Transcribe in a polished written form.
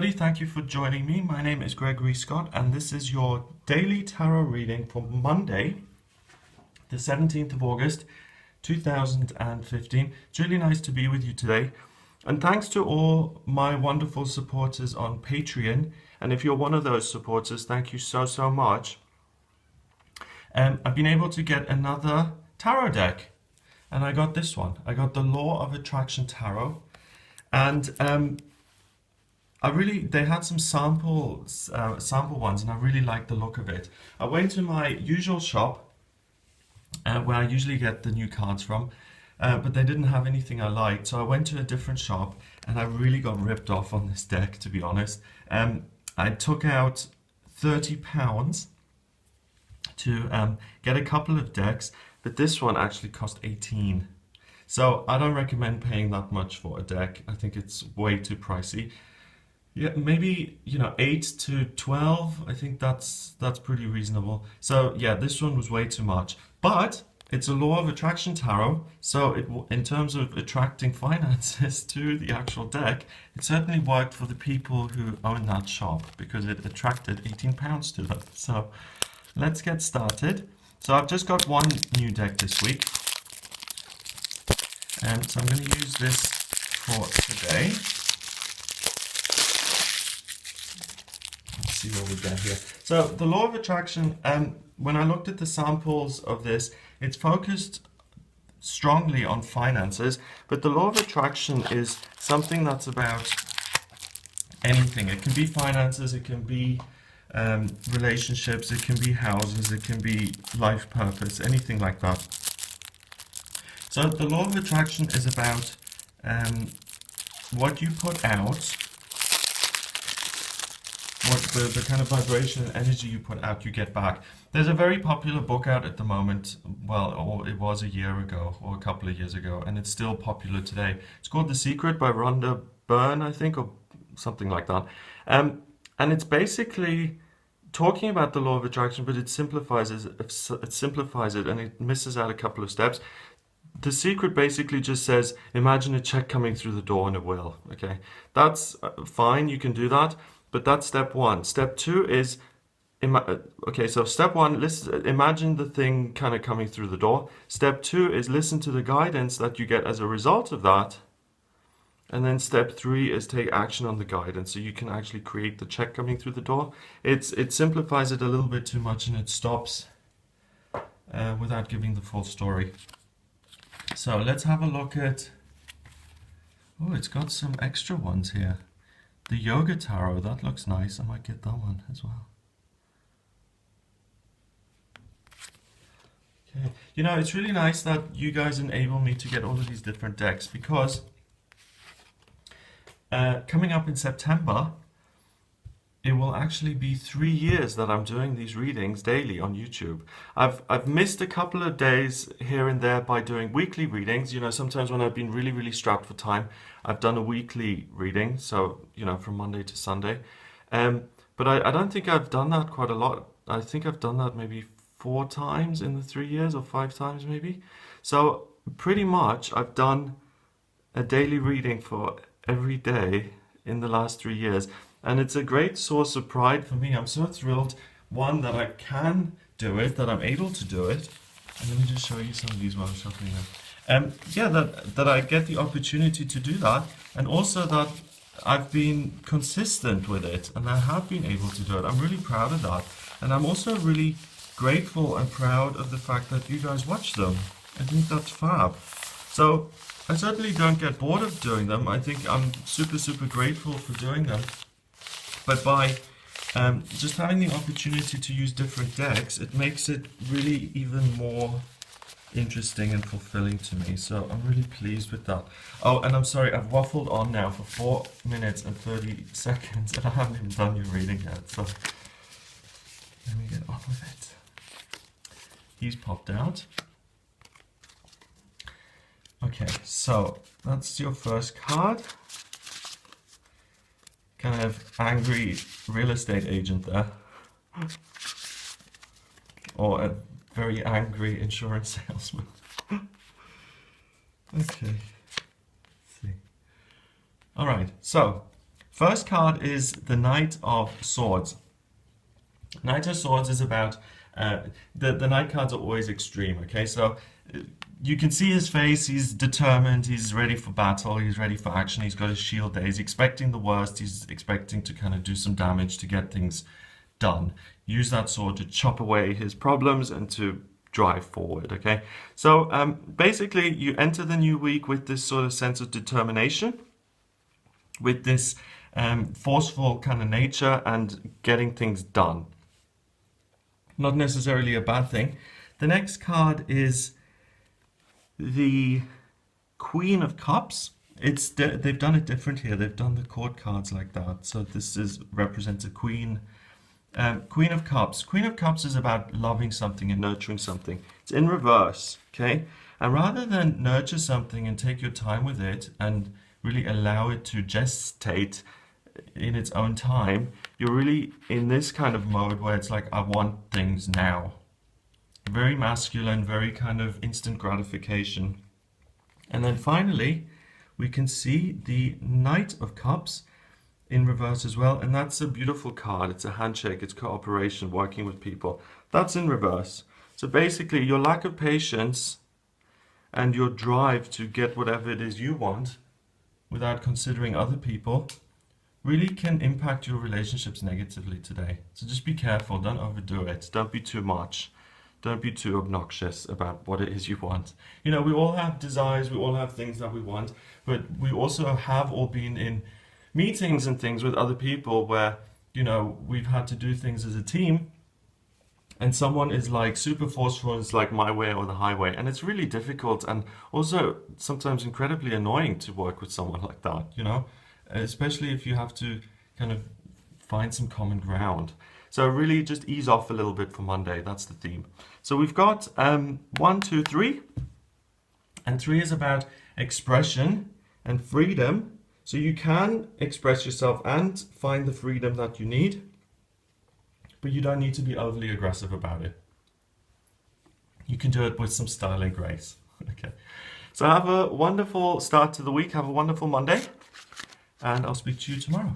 everybody, thank you for joining me. My name is Gregory Scott and this is your daily tarot reading for Monday, the 17th of August 2015. It's really nice to be with you today. And thanks to all my wonderful supporters on Patreon. And if you're one of those supporters, thank you so much. I've been able to get another tarot deck. And I got this one. I got the Law of Attraction Tarot. And they had some sample ones, and I really liked the look of it. I went to my usual shop, where I usually get the new cards from, but they didn't have anything I liked, so I went to a different shop, and I really got ripped off on this deck, to be honest. I took out £30 to get a couple of decks, but this one actually cost 18. So I don't recommend paying that much for a deck. I think it's way too pricey. Yeah, maybe, 8 to 12. I think that's pretty reasonable. So yeah, this one was way too much. But it's a Law of Attraction Tarot, so in terms of attracting finances to the actual deck, it certainly worked for the people who own that shop because it attracted £18 to them. So let's get started. So I've just got one new deck this week. And so I'm going to use this for today. See what we get here. So the Law of Attraction, when I looked at the samples of this, it's focused strongly on finances, but the Law of Attraction is something that's about anything. It can be finances, it can be relationships, it can be houses, it can be life purpose, anything like that. So the Law of Attraction is about what you put out, what the kind of vibration and energy you put out, you get back. There's a very popular book out at the moment, well, or it was a year ago or a couple of years ago, and it's still popular today. It's called The Secret by Rhonda Byrne, I think, or something like that. And it's basically talking about the Law of Attraction, but it simplifies it and it misses out a couple of steps. The Secret basically just says, imagine a check coming through the door and it will, okay? That's fine, you can do that. But that's step one. Step two is, okay, so step one, imagine the thing kind of coming through the door. Step two is listen to the guidance that you get as a result of that. And then step three is take action on the guidance so you can actually create the check coming through the door. It simplifies it a little bit too much and it stops without giving the full story. So let's have a look at, oh, it's got some extra ones here. The Yoga Tarot, that looks nice. I might get that one as well. Okay. It's really nice that you guys enable me to get all of these different decks because coming up in September, it will actually be 3 years that I'm doing these readings daily on YouTube. I've missed a couple of days here and there by doing weekly readings. Sometimes when I've been really strapped for time, I've done a weekly reading, so, from Monday to Sunday. But I don't think I've done that quite a lot. I think I've done that maybe 4 times in the 3 years or 5 times maybe. So pretty much I've done a daily reading for every day in the last 3 years. And it's a great source of pride for me. I'm so thrilled, one, that I can do it, that I'm able to do it. And let me just show you some of these while I'm shuffling them. Yeah, that I get the opportunity to do that. And also that I've been consistent with it and I have been able to do it. I'm really proud of that. And I'm also really grateful and proud of the fact that you guys watch them. I think that's fab. So I certainly don't get bored of doing them. I think I'm super grateful for doing them. But by just having the opportunity to use different decks, it makes it really even more interesting and fulfilling to me. So I'm really pleased with that. Oh, and I'm sorry, I've waffled on now for 4 minutes and 30 seconds and I haven't even done your reading yet. So let me get on with it. He's popped out. Okay, so that's your first card. Kind of angry real estate agent there. Or a very angry insurance salesman. Okay, let's see. All right, so First card is the Knight of Swords. Knight of Swords is about, the Knight cards are always extreme, okay? So you can see his face, he's determined, he's ready for battle, he's ready for action, he's got his shield there, he's expecting the worst, he's expecting to kind of do some damage to get things done. Use that sword to chop away his problems and to drive forward, okay? So basically you enter the new week with this sort of sense of determination, with this forceful kind of nature and getting things done. Not necessarily a bad thing. The next card is the Queen of Cups. They've done it different here. They've done the court cards like that. So this represents a queen. Queen of Cups. Queen of Cups is about loving something and nurturing something. It's in reverse, okay? And rather than nurture something and take your time with it and really allow it to gestate in its own time, you're really in this kind of mode where it's like, I want things now. Very masculine, very kind of instant gratification. And then finally, we can see the Knight of Cups in reverse as well, and that's a beautiful card. It's a handshake, it's cooperation, working with people. That's in reverse. So basically your lack of patience and your drive to get whatever it is you want without considering other people really can impact your relationships negatively today. So just be careful, don't overdo it, don't be too much, don't be too obnoxious about what it is you want. You know, we all have desires, we all have things that we want, but we also have all been in meetings and things with other people where, you know, we've had to do things as a team and someone is like super forceful, it's like my way or the highway, and it's really difficult and also sometimes incredibly annoying to work with someone like that, you know, especially if you have to kind of find some common ground. So really just ease off a little bit for Monday. That's the theme. So we've got 1, 2, 3, and 3 is about expression and freedom. So you can express yourself and find the freedom that you need, but you don't need to be overly aggressive about it. You can do it with some style and grace. Okay. So have a wonderful start to the week. Have a wonderful Monday, and I'll speak to you tomorrow.